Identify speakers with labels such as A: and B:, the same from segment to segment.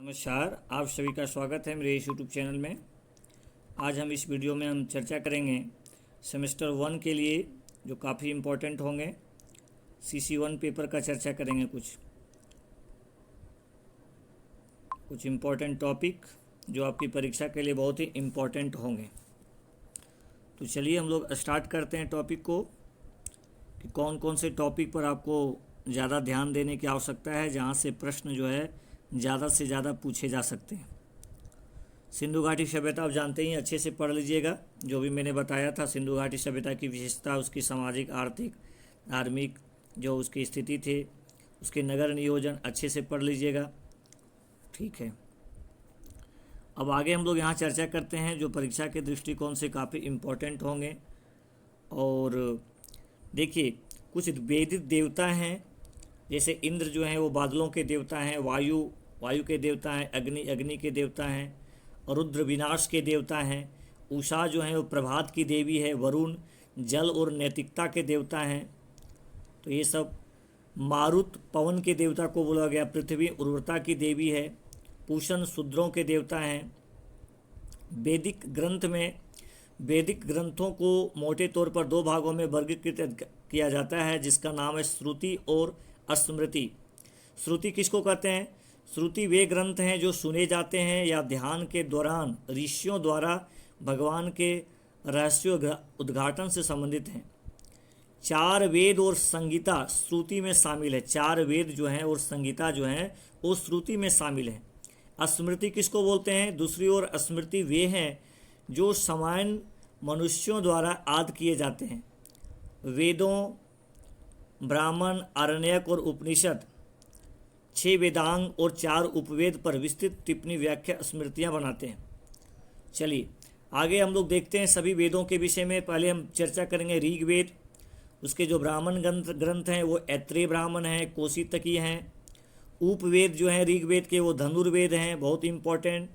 A: नमस्कार, आप सभी का स्वागत है मेरे इस यूट्यूब चैनल में। आज हम इस वीडियो में हम चर्चा करेंगे सेमेस्टर 1 के लिए जो काफ़ी इम्पोर्टेंट होंगे। CC1 पेपर का चर्चा करेंगे। कुछ इम्पोर्टेंट टॉपिक जो आपकी परीक्षा के लिए बहुत ही इम्पोर्टेंट होंगे। तो चलिए हम लोग स्टार्ट करते हैं टॉपिक को कि कौन कौन से टॉपिक पर आपको ज़्यादा ध्यान देने की आवश्यकता है, जहाँ से प्रश्न जो है ज़्यादा से ज़्यादा पूछे जा सकते हैं। सिंधु घाटी सभ्यता आप जानते ही, अच्छे से पढ़ लीजिएगा। जो भी मैंने बताया था सिंधु घाटी सभ्यता की विशेषता, उसकी सामाजिक, आर्थिक, धार्मिक जो उसकी स्थिति थे, उसके नगर नियोजन अच्छे से पढ़ लीजिएगा। ठीक है, अब आगे हम लोग यहाँ चर्चा करते हैं जो परीक्षा के दृष्टिकोण से काफ़ी इम्पोर्टेंट होंगे। और देखिए, कुछ वैदिक देवता हैं, जैसे इंद्र जो हैं वो बादलों के देवता हैं, वायु के देवता हैं, अग्नि के देवता हैं, रुद्र विनाश के देवता हैं, उषा जो हैं वो प्रभात की देवी है, वरुण जल और नैतिकता के देवता हैं। तो ये सब, मारुत पवन के देवता को बोला गया, पृथ्वी उर्वरता की देवी है, पूषण शूद्रों के देवता हैं। वैदिक ग्रंथों को मोटे तौर पर दो भागों में वर्गीकृत किया जाता है, जिसका नाम है श्रुति और स्मृति। श्रुति किसको कहते हैं? श्रुति वे ग्रंथ हैं जो सुने जाते हैं या ध्यान के दौरान ऋषियों द्वारा भगवान के रहस्यों उद्घाटन से संबंधित हैं। 4 वेद और संगीता श्रुति में शामिल है। 4 वेद जो हैं और संगीता जो हैं वो श्रुति में शामिल हैं। स्मृति किसको बोलते हैं? दूसरी ओर स्मृति वे हैं जो सामान्य मनुष्यों द्वारा आद किए जाते हैं। वेदों, ब्राह्मण, आरण्यक और उपनिषद, 6 वेदांग और 4 उपवेद पर विस्तृत टिप्पणी व्याख्या स्मृतियाँ बनाते हैं। चलिए आगे हम लोग देखते हैं सभी वेदों के विषय में। पहले हम चर्चा करेंगे ऋग्वेद। उसके जो ब्राह्मण ग्रंथ हैं वो ऐत्रेय ब्राह्मण हैं, कौशितकी हैं। उपवेद जो हैं ऋग्वेद के वो धनुर्वेद हैं, बहुत इंपॉर्टेंट।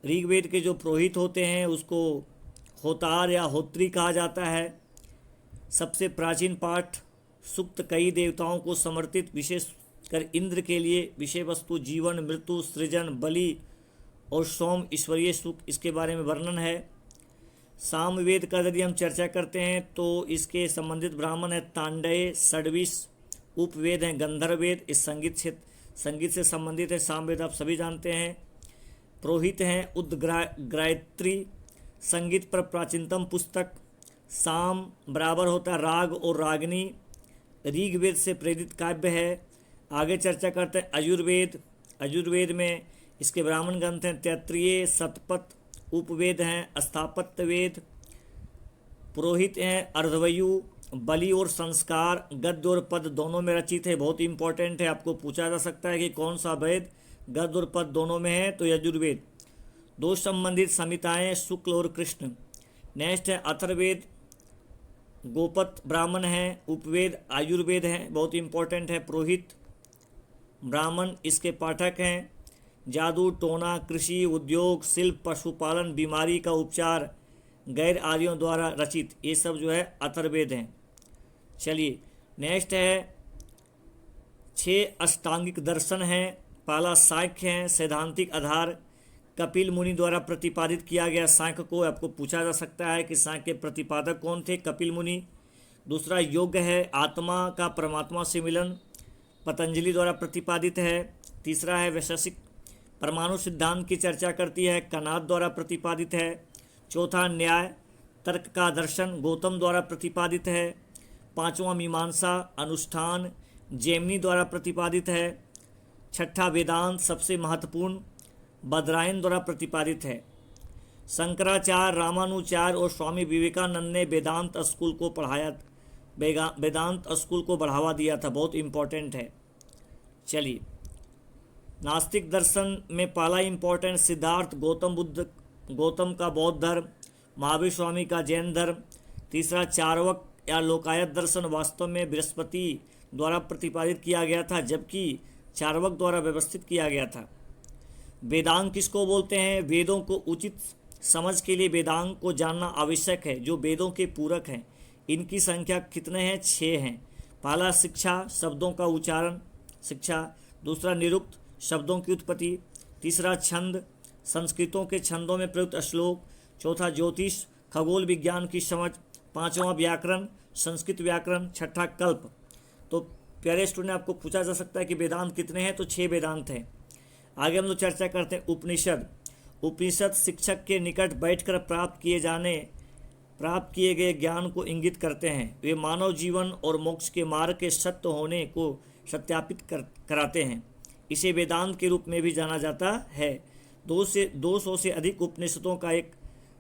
A: ऋग्वेद के जो पुरोहित होते हैं उसको होतार या होत्री कहा जाता है। सबसे प्राचीन पाठ सूक्त कई देवताओं को समर्पित, विशेष कर इंद्र के लिए विषय वस्तु जीवन, मृत्यु, सृजन, बलि और सोम, ईश्वरीय सुख, इसके बारे में वर्णन है। सामवेद का यदि हम चर्चा करते हैं तो इसके संबंधित ब्राह्मण है तांडय, षड्विश। उपवेद हैं गंधर्ववेद, इस संगीत से संबंधित है। सामवेद आप सभी जानते हैं। पुरोहित हैं उद्गायत्री, संगीत पर प्राचीनतम पुस्तक। साम बराबर होता है राग और रागनी, ऋग्वेद से प्रेरित काव्य है। आगे चर्चा करते हैं अजुर्वेद में इसके ब्राह्मण ग्रंथ हैं तैत्तिरीय, शतपथ। उपवेद हैं स्थापत्य वेद। पुरोहित हैं अर्धवयु। बलि और संस्कार गद्य और पद दोनों में रचित है, बहुत इंपॉर्टेंट है। आपको पूछा जा सकता है कि कौन सा वेद गद्य और पद दोनों में है, तो यजुर्वेद। दो संबंधित संहिताएं शुक्ल और कृष्ण। नेक्स्ट है अथर्ववेद, गोपत ब्राह्मण हैं। उपवेद आयुर्वेद हैं, बहुत इंपॉर्टेंट है। पुरोहित ब्राह्मण इसके पाठक हैं। जादू, टोना, कृषि, उद्योग, शिल्प, पशुपालन, बीमारी का उपचार गैर आर्यों द्वारा रचित, ये सब जो है अथर्ववेद हैं। चलिए नेक्स्ट है 6 अष्टांगिक दर्शन हैं। पहला सांख्य है, सैद्धांतिक आधार कपिल मुनि द्वारा प्रतिपादित किया गया। सांख्य को आपको पूछा जा सकता है कि सांख्य के प्रतिपादक कौन थे? कपिल मुनि। दूसरा योग है, आत्मा का परमात्मा से मिलन, पतंजलि द्वारा प्रतिपादित है। तीसरा है वैशेषिक परमाणु सिद्धांत की चर्चा करती है, कनाद द्वारा प्रतिपादित है। चौथा न्याय तर्क का दर्शन, गौतम द्वारा प्रतिपादित है। पांचवा मीमांसा अनुष्ठान, जैमिनी द्वारा प्रतिपादित है। छठा वेदांत सबसे महत्वपूर्ण, बदरायन द्वारा प्रतिपादित है। शंकराचार्य, रामानुचार्य और स्वामी विवेकानंद ने वेदांत स्कूल को बढ़ावा दिया था, बहुत इंपॉर्टेंट है। चलिए नास्तिक दर्शन में पहला इंपॉर्टेंट सिद्धार्थ गौतम का बौद्ध धर्म, महावीर स्वामी का जैन धर्म। तीसरा चार्वक या लोकायत दर्शन वास्तव में बृहस्पति द्वारा प्रतिपादित किया गया था, जबकि चार्वक द्वारा व्यवस्थित किया गया था। वेदांग किसको बोलते हैं? वेदों को उचित समझ के लिए वेदांग को जानना आवश्यक है, जो वेदों के पूरक हैं। इनकी संख्या कितने हैं? 6 हैं। पहला शिक्षा, शब्दों का उच्चारण शिक्षा। दूसरा निरुक्त, शब्दों की उत्पत्ति। तीसरा छंद, संस्कृतों के छंदों में प्रयुक्त श्लोक। चौथा ज्योतिष, खगोल विज्ञान की समझ। पांचवा व्याकरण, संस्कृत व्याकरण। छठा कल्प। तो प्यारे स्टूडेंट, आपको पूछा जा सकता है कि वेदांत कितने हैं, तो 6 वेदांत हैं। आगे हम लोग चर्चा करते हैं उपनिषद। उपनिषद शिक्षक के निकट बैठकर प्राप्त किए गए ज्ञान को इंगित करते हैं। वे मानव जीवन और मोक्ष के मार्ग के सत्य होने को सत्यापित कराते हैं। इसे वेदांत के रूप में भी जाना जाता है। 200 से अधिक उपनिषदों का एक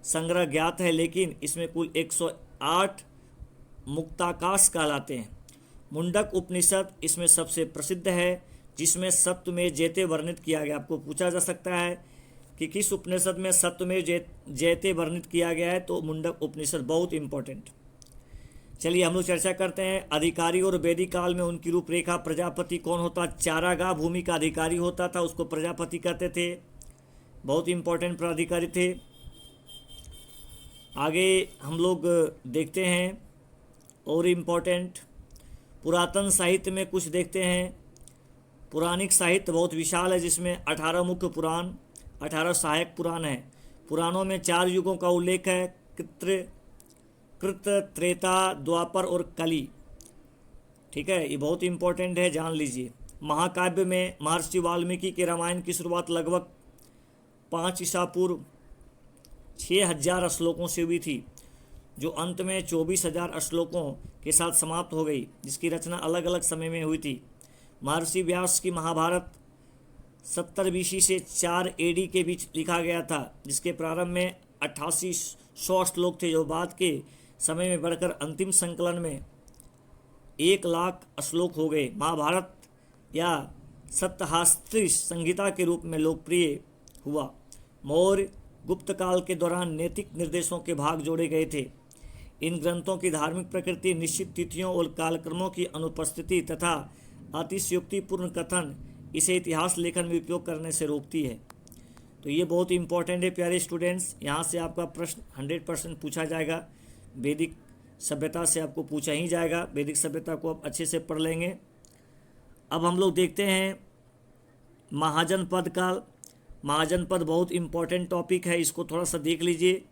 A: संग्रह ज्ञात है, लेकिन इसमें कुल 108 मुक्ताकाश कहलाते हैं। मुंडक उपनिषद इसमें सबसे प्रसिद्ध है, जिसमें सत्यमेव जयते वर्णित किया गया। आपको पूछा जा सकता है कि किस उपनिषद में सत्यमेव जयते वर्णित किया गया है, तो मुंडक उपनिषद बहुत इंपॉर्टेंट। चलिए हम लोग चर्चा करते हैं। अधिकारी और वैदिक काल में उनकी रूपरेखा। प्रजापति कौन होता? चारागाह भूमि का अधिकारी होता था, उसको प्रजापति कहते थे। बहुत इंपॉर्टेंट प्राधिकारी थे। आगे हम लोग देखते हैं और इम्पोर्टेंट पुरातन साहित्य में कुछ देखते हैं। पुराणिक साहित्य बहुत विशाल है, जिसमें 18 मुख्य पुराण, 18 सहायक पुराण हैं। पुराणों में 4 युगों का उल्लेख है, कृत, त्रेता, द्वापर और कली। ठीक है, ये बहुत इंपॉर्टेंट है, जान लीजिए। महाकाव्य में महर्षि वाल्मीकि के रामायण की शुरुआत लगभग 5 ईसा पूर्व 6000 श्लोकों से हुई थी, जो अंत में 24,000 श्लोकों के साथ समाप्त हो गई, जिसकी रचना अलग अलग समय में हुई थी। महर्षि व्यास की महाभारत 70 BC से 4 AD के बीच लिखा गया था, जिसके प्रारंभ में 8800 श्लोक थे, जो बाद के समय में बढ़कर अंतिम संकलन में 1,00,000 श्लोक हो गए। महाभारत या सप्तहास्त्री संहिता के रूप में लोकप्रिय हुआ। मौर्य गुप्त काल के दौरान नैतिक निर्देशों के भाग जोड़े गए थे। इन ग्रंथों की धार्मिक प्रकृति, निश्चित तिथियों और कालक्रमों की अनुपस्थिति तथा अतिशयोक्तिपूर्ण कथन इसे इतिहास लेखन में उपयोग करने से रोकती है। तो ये बहुत इंपॉर्टेंट है प्यारे स्टूडेंट्स। यहाँ से आपका प्रश्न 100% पूछा जाएगा। वैदिक सभ्यता से आपको पूछा ही जाएगा। वैदिक सभ्यता को आप अच्छे से पढ़ लेंगे। अब हम लोग देखते हैं महाजनपद काल। महाजनपद बहुत इंपॉर्टेंट टॉपिक है, इसको थोड़ा सा देख लीजिए।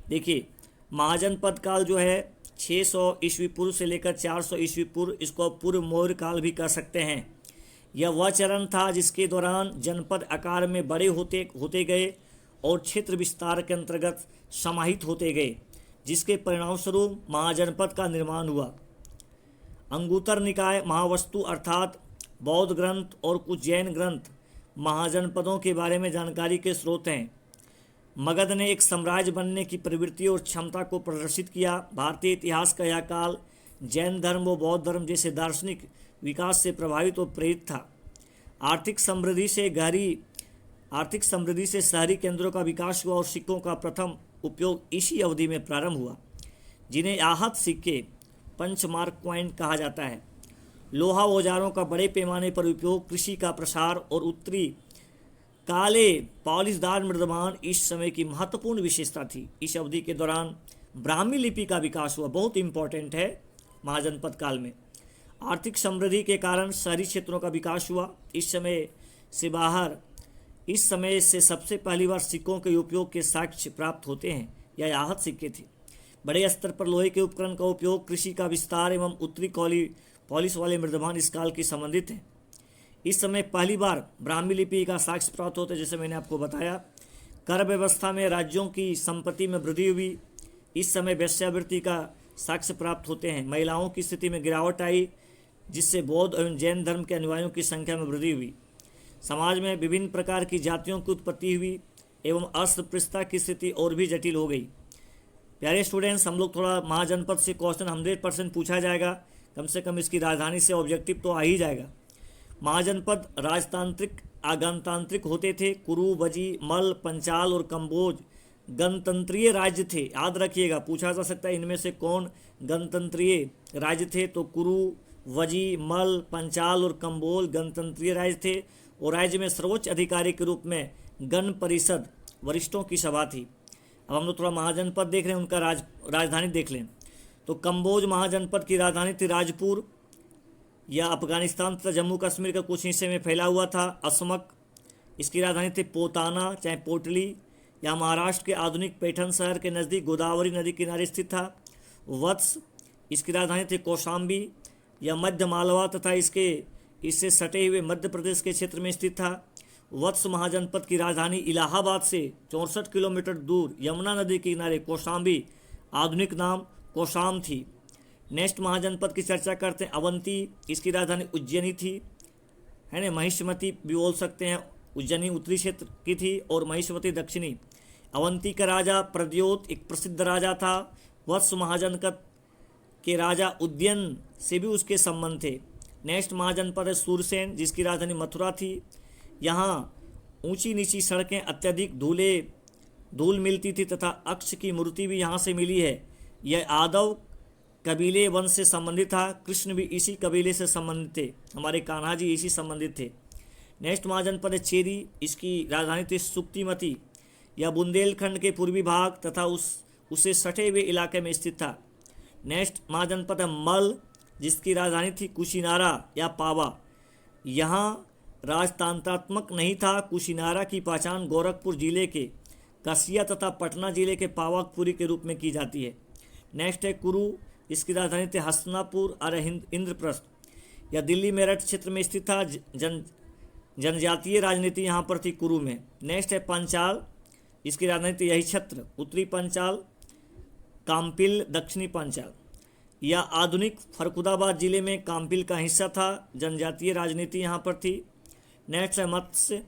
A: देखिए, महाजनपद काल जो है 600 ईस्वी पूर्व से लेकर 400 ईस्वी पूर्व, इसको पूर्व मौर्य काल भी कह सकते हैं। यह वह चरण था जिसके दौरान जनपद आकार में बड़े होते गए और क्षेत्र विस्तार के अंतर्गत समाहित होते गए, जिसके परिणामस्वरूप महाजनपद का निर्माण हुआ। अंगुत्तर निकाय, महावस्तु अर्थात बौद्ध ग्रंथ और कुछ जैन ग्रंथ महाजनपदों के बारे में जानकारी के स्रोत हैं। मगध ने एक साम्राज्य बनने की प्रवृत्ति और क्षमता को प्रदर्शित किया। भारतीय इतिहास का यह काल जैन धर्म व बौद्ध धर्म जैसे दार्शनिक विकास से प्रभावित और प्रेरित था। आर्थिक समृद्धि से शहरी केंद्रों का विकास हुआ और सिक्कों का प्रथम उपयोग इसी अवधि में प्रारंभ हुआ, जिन्हें आहत सिक्के, पंचमार्क कॉइन कहा जाता है। लोहा औजारों का बड़े पैमाने पर उपयोग, कृषि का प्रसार और उत्तरी काले पॉलिशदार मृदमान इस समय की महत्वपूर्ण विशेषता थी। इस अवधि के दौरान ब्राह्मी लिपि का विकास हुआ, बहुत इंपॉर्टेंट है महाजनपद काल में। आर्थिक समृद्धि के कारण शहरी क्षेत्रों का विकास हुआ। इस समय से सबसे पहली बार सिक्कों के उपयोग के साक्ष्य प्राप्त होते हैं। यह आहत सिक्के थे। बड़े स्तर पर लोहे के उपकरण का उपयोग, कृषि का विस्तार एवं उत्तरी पॉलिश वाले मृदमान इस काल की संबंधित हैं। इस समय पहली बार ब्राह्मी लिपि का साक्ष्य प्राप्त होता है, जैसे मैंने आपको बताया। कर व्यवस्था में राज्यों की संपत्ति में वृद्धि हुई। इस समय वेश्यावृत्ति का साक्ष्य प्राप्त होते हैं। महिलाओं की स्थिति में गिरावट आई, जिससे बौद्ध एवं जैन धर्म के अनुयायियों की संख्या में वृद्धि हुई। समाज में विभिन्न प्रकार की जातियों की उत्पत्ति हुई एवं अस्पृश्यता की स्थिति और भी जटिल हो गई। प्यारे स्टूडेंट्स, हम लोग थोड़ा महाजनपद से क्वेश्चन 100% पूछा जाएगा। कम से कम इसकी राजधानी से ऑब्जेक्टिव तो आ ही जाएगा। महाजनपद राजतांत्रिक आगणतांत्रिक होते थे। कुरु, वजी, मल, पंचाल और कंबोज गणतंत्रीय राज्य थे। याद रखिएगा, पूछा जा सकता है इनमें से कौन गणतंत्रीय राज्य थे, तो कुरु, वजी, मल, पंचाल और कंबोज गणतंत्रीय राज्य थे। और राज्य में सर्वोच्च अधिकारी के रूप में गण परिषद वरिष्ठों की सभा थी। अब हम लोग थोड़ा महाजनपद देख रहे हैं, उनका राजधानी देख लें। तो कंबोज महाजनपद की राजधानी थी राजपुर। यह अफगानिस्तान तथा जम्मू कश्मीर के कुछ हिस्से में फैला हुआ था। असमक इसकी राजधानी थी पोताना चाहे पोटली। यह महाराष्ट्र के आधुनिक पैठण शहर के नज़दीक गोदावरी नदी किनारे स्थित था। वत्स, इसकी राजधानी थी कौशाम्बी। यह मध्य मालवा तथा इससे सटे हुए मध्य प्रदेश के क्षेत्र में स्थित था। वत्स महाजनपद की राजधानी इलाहाबाद से 64 किलोमीटर दूर यमुना नदी के किनारे कौशाम्बी, आधुनिक नाम कौशाम थी। नेक्स्ट महाजनपद की चर्चा करते हैं। अवंती, इसकी राजधानी उज्जैनी थी, है ना। महिष्मती भी बोल सकते हैं, उज्जैनी उत्तरी क्षेत्र की थी और महिष्मती दक्षिणी। अवंती का राजा प्रद्योत एक प्रसिद्ध राजा था। वत्स महाजनपद के राजा उद्यन से भी उसके संबंध थे। नेक्स्ट महाजनपद है सूरसेन, जिसकी राजधानी मथुरा थी। यहाँ ऊंची नीची सड़कें, अत्यधिक धूल मिलती थी तथा अक्ष की मूर्ति भी यहाँ से मिली है। यह यादव कबीले वंश से संबंधित था। कृष्ण भी इसी कबीले से संबंधित थे, हमारे कान्हा जी इसी संबंधित थे। नेक्स्ट महाजनपद है चेरी, इसकी राजधानी थी सुक्तिमती। यह बुंदेलखंड के पूर्वी भाग तथा उससे सटे हुए इलाके में स्थित था। नेक्स्ट महाजनपद है मल, जिसकी राजधानी थी कुशीनारा या पावा। यहाँ राजतंत्रात्मक नहीं था। कुशीनारा की पहचान गोरखपुर जिले के कसिया तथा पटना जिले के पावकपुरी के रूप में की जाती है। नेक्स्ट है कुरु, इसकी राजधानी थी हस्तिनापुर और इंद्रप्रस्थ। यह दिल्ली मेरठ क्षेत्र में स्थित था। जनजातीय राजनीति यहाँ पर थी कुरु में। नेक्स्ट है पंचाल, इसकी राजधानी थी यही क्षेत्र, उत्तरी पंचाल, काम्पिल, दक्षिणी पंचाल। यह आधुनिक फर्रुखाबाद जिले में काम्पिल का हिस्सा था। जनजातीय राजनीति यहाँ पर थी। नेक्स्ट है मत्स्य,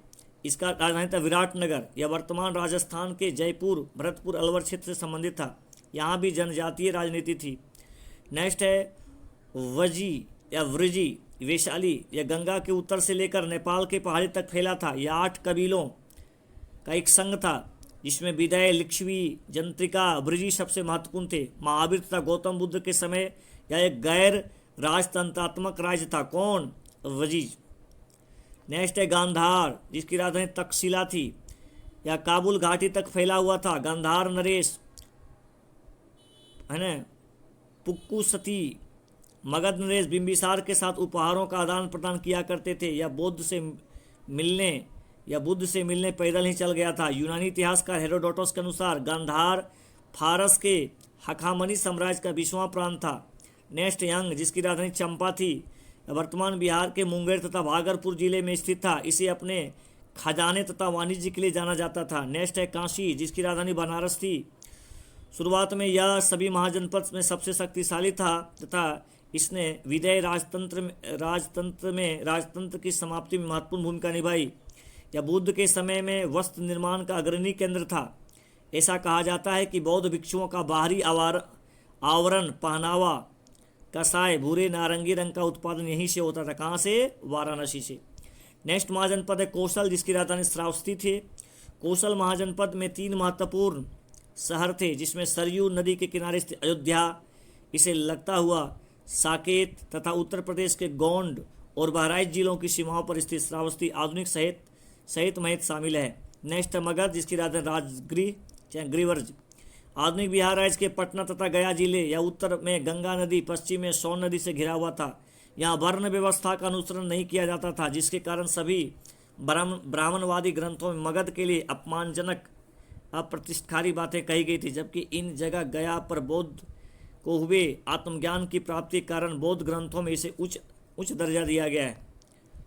A: इसका राजधानी था विराटनगर। यह वर्तमान राजस्थान के जयपुर, भरतपुर, अलवर क्षेत्र से संबंधित था। यहाँ भी जनजातीय राजनीति थी। नेक्स्ट है वजी या वृजी, वैशाली। यह गंगा के उत्तर से लेकर नेपाल के पहाड़ी तक फैला था। यह 8 कबीलों का एक संघ था, जिसमें विदय, लिच्छवी, जंत्रिका, वृजी सबसे महत्वपूर्ण थे। महावीर तथा गौतम बुद्ध के समय यह एक गैर राजतंत्रात्मक राज्य था। कौन? वजीज। नेक्स्ट है गांधार, जिसकी राजधानी तक्षशिला थी। यह काबुल घाटी तक फैला हुआ था। गांधार नरेश, है ना, पुक्कू सती, मगध नरेश बिंबिसार के साथ उपहारों का आदान प्रदान किया करते थे। यह बुद्ध से मिलने पैदल ही चल गया था। यूनानी इतिहासकार हेरोडोटस के अनुसार गांधार फारस के हखामनी साम्राज्य का 20वां प्रांत था। नेक्स्ट यंग, जिसकी राजधानी चंपा थी, वर्तमान बिहार के मुंगेर तथा भागलपुर जिले में स्थित था। इसे अपने खजाने तथा वाणिज्य के लिए जाना जाता था। नेक्स्ट है काशी, जिसकी राजधानी बनारस थी। शुरुआत में यह सभी महाजनपद में सबसे शक्तिशाली था तथा इसने विदेय राजतंत्र की समाप्ति में महत्वपूर्ण भूमिका निभाई। यह बुद्ध के समय में वस्त्र निर्माण का अग्रणी केंद्र था। ऐसा कहा जाता है कि बौद्ध भिक्षुओं का बाहरी आवरण, पहनावा, कसाय, भूरे नारंगी रंग का उत्पादन यहीं से होता था। कहाँ से? वाराणसी से। नेक्स्ट महाजनपद है कौशल, जिसकी राजधानी श्रावस्ती थे। कौशल महाजनपद में 3 महत्वपूर्ण शहर थे, जिसमें सरयू नदी के किनारे स्थित अयोध्या, इसे लगता हुआ साकेत तथा उत्तर प्रदेश के गोंड और बहराइच जिलों की सीमाओं पर स्थित श्रावस्ती आधुनिक सहित महित शामिल है। नेक्स्ट है मगध, जिसकी राजधानी राजगृह चाहे गृहवर्ज। आधुनिक बिहार राज्य के पटना तथा गया जिले या उत्तर में गंगा नदी, पश्चिम में सोन नदी से घिरा हुआ था। यहाँ वर्ण व्यवस्था का अनुसरण नहीं किया जाता था, जिसके कारण सभी ब्राह्मणवादी ग्रंथों में मगध के लिए अपमानजनक, अप्रतिष्ठारी बातें कही गई थी। जबकि इन जगह गया पर बौद्ध को हुए आत्मज्ञान की प्राप्ति के कारण बौद्ध ग्रंथों में इसे उच्च दर्जा दिया गया है।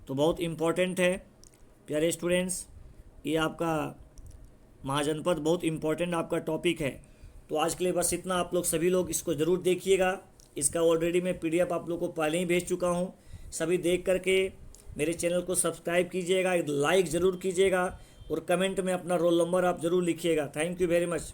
A: तो बहुत इम्पोर्टेंट है प्यारे स्टूडेंट्स, ये आपका महाजनपद बहुत इम्पोर्टेंट आपका टॉपिक है। तो आज के लिए बस इतना। आप लोग सभी लोग इसको ज़रूर देखिएगा। इसका ऑलरेडी मैं PDF आप लोग को पहले ही भेज चुका हूँ। सभी देख करके मेरे चैनल को सब्सक्राइब कीजिएगा, एक लाइक ज़रूर कीजिएगा और कमेंट में अपना रोल नंबर आप ज़रूर लिखिएगा। Thank you very much.